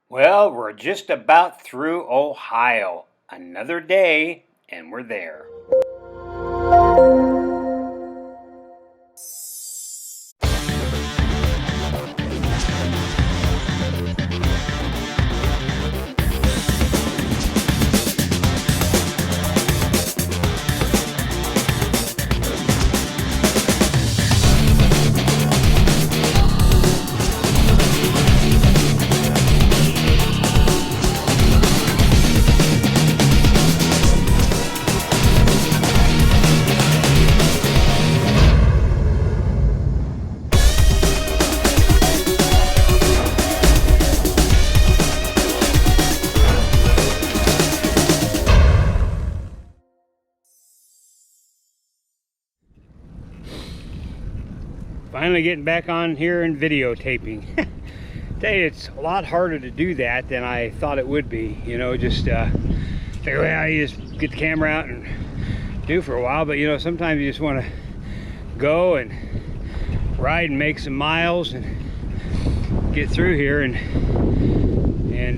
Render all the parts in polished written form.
Well, we're just about through Ohio. Another day, and we're there. Finally getting back on here and videotaping. Tell you, it's a lot harder to do that than I thought it would be. You know, just figure out how you just get the camera out and do for a while. But you know, sometimes you just want to go and ride and make some miles and get through here. And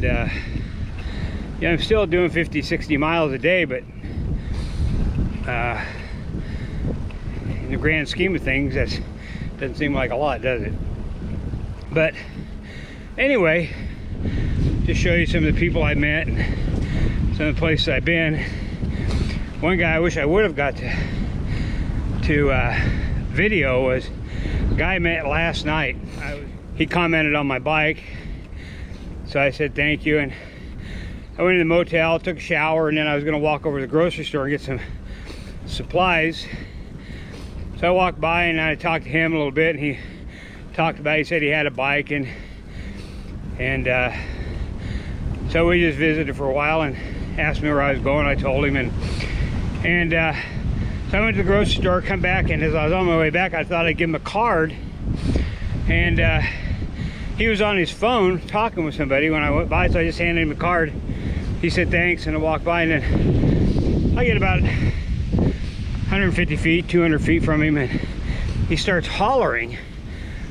yeah, I'm still doing 50-60 miles a day, but in the grand scheme of things, that doesn't seem like a lot, does it? But anyway, just show you some of the people I met and some of the places I've been. One guy I wish I would have got to video was a guy I met last night. He commented on my bike, so I said thank you, and I went to the motel, took a shower, and then I was going to walk over to the grocery store and get some supplies. So I walked by and I talked to him a little bit, and he talked about, he said he had a bike, and so we just visited for a while and asked me where I was going. I told him, and so I went to the grocery store, come back, and as I was on my way back, I thought I'd give him a card, and he was on his phone talking with somebody when I went by, so I just handed him a card. He said thanks, and I walked by, and then I get about 150 feet, 200 feet from him, and he starts hollering.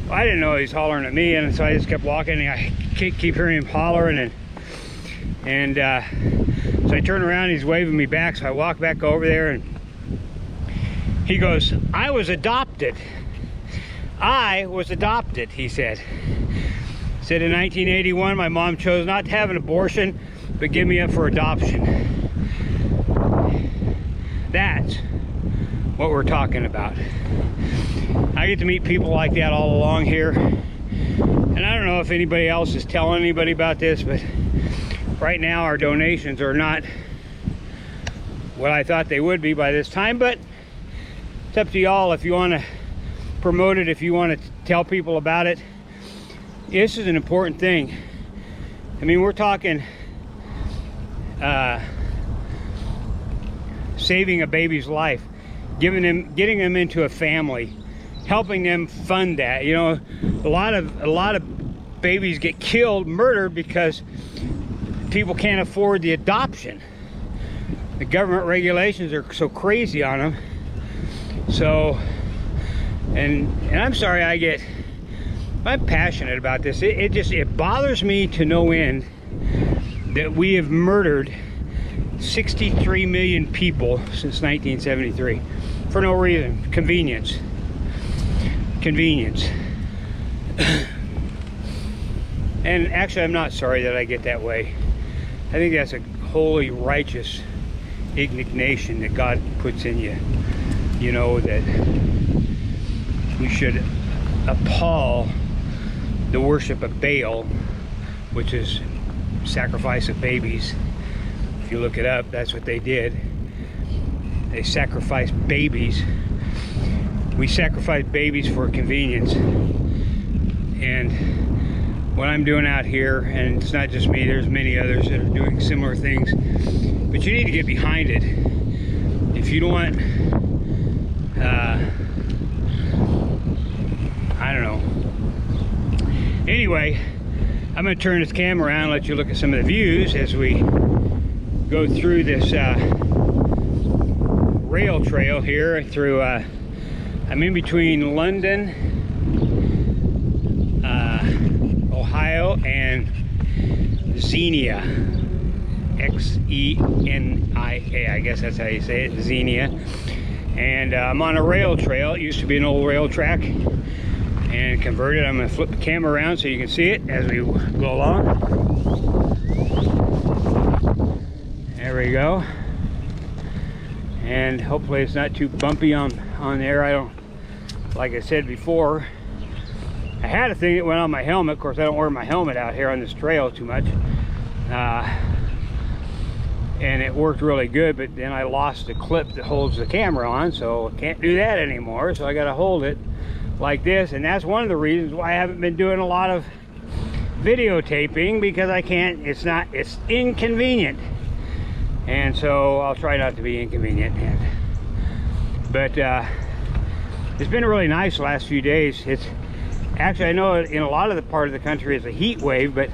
Well, I didn't know he was hollering at me, and so I just kept walking, and I keep hearing him hollering, and so I turn around, he's waving me back, so I walk back over there, and he goes, I was adopted, he said. Said in 1981, my mom chose not to have an abortion, but give me up for adoption. That's what we're talking about. I get to meet people like that all along here, and I don't know if anybody else is telling anybody about this, but right now our donations are not what I thought they would be by this time, but it's up to y'all if you want to promote it, if you want to tell people about it. This is an important thing. I mean, we're talking saving a baby's life, getting them into a family, helping them fund that. You know, a lot of babies get killed, murdered, because people can't afford the adoption. The government regulations are so crazy on them. So, and I'm sorry, I'm passionate about this. It bothers me to no end that we have murdered 63 million people since 1973 for no reason. Convenience. And actually, I'm not sorry that I get that way. I think that's a holy, righteous indignation that God puts in you. You know, that we should appall the worship of Baal, which is sacrifice of babies. If you look it up, that's what they did. They sacrificed babies. We sacrifice babies for convenience. And what I'm doing out here, and it's not just me, there's many others that are doing similar things, but you need to get behind it. If you don't want, I don't know. Anyway, I'm going to turn this camera around and let you look at some of the views as we go through this rail trail here through, I'm in between London, Ohio, and Xenia. Xenia, I guess that's how you say it, Xenia. And I'm on a rail trail. It used to be an old rail track and converted. I'm going to flip the camera around so you can see it as we go along. There we go. And hopefully it's not too bumpy on there. I don't, like I said before, I had a thing that went on my helmet. Of course, I don't wear my helmet out here on this trail too much. And it worked really good, but then I lost the clip that holds the camera on, so I can't do that anymore. So I got to hold it like this, and that's one of the reasons why I haven't been doing a lot of videotaping, because I can't, it's inconvenient. And so I'll try not to be inconvenient. But it's been really nice the last few days. It's actually, I know in a lot of the part of the country it's a heat wave, but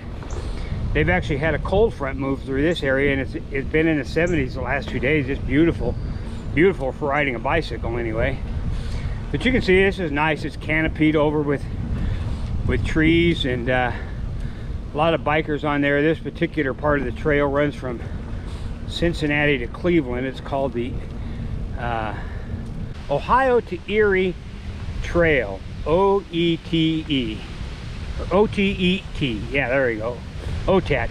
they've actually had a cold front move through this area, and it's been in the 70s the last 2 days. It's beautiful, beautiful for riding a bicycle anyway. But you can see this is nice. It's canopied over with trees, and a lot of bikers on there. This particular part of the trail runs from Cincinnati to Cleveland. It's called the Ohio to Erie Trail, O-E-T-E, or O-T-E-T, yeah, there we go, OTAT.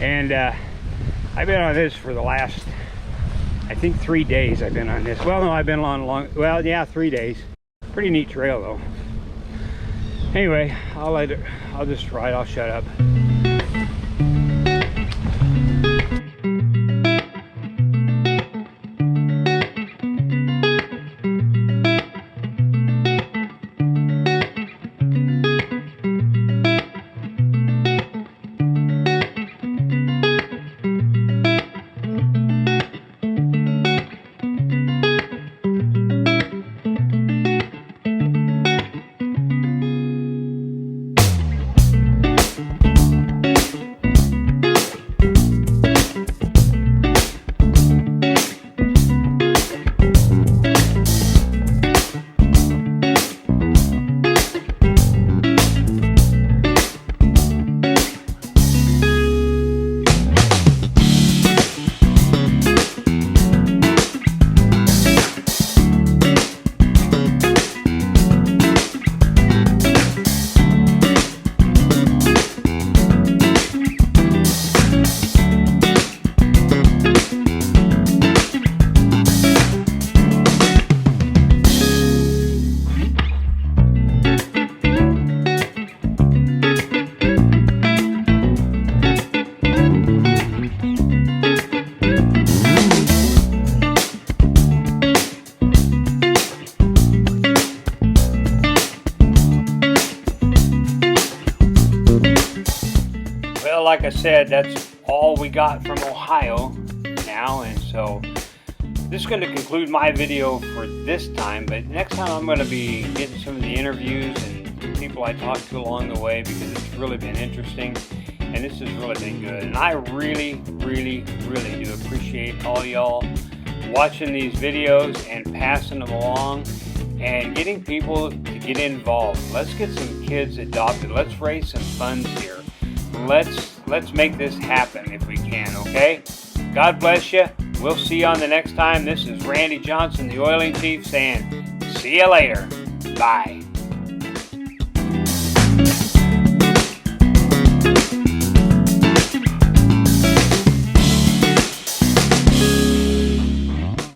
And I've been on this for the last, I think 3 days I've been on this. Well, no, I've been on well, yeah, 3 days. Pretty neat trail though. Anyway, I'll just ride, I'll shut up. Like I said, that's all we got from Ohio now, and so this is going to conclude my video for this time. But next time I'm going to be getting some of the interviews and people I talked to along the way, because it's really been interesting and this has really been good. And I really do appreciate all y'all watching these videos and passing them along and getting people to get involved. Let's get some kids adopted. Let's raise some funds here. Let's make this happen if we can, okay? God bless you. We'll see you on the next time. This is Randy Johnson, the Oiling Chief, saying see you later. Bye.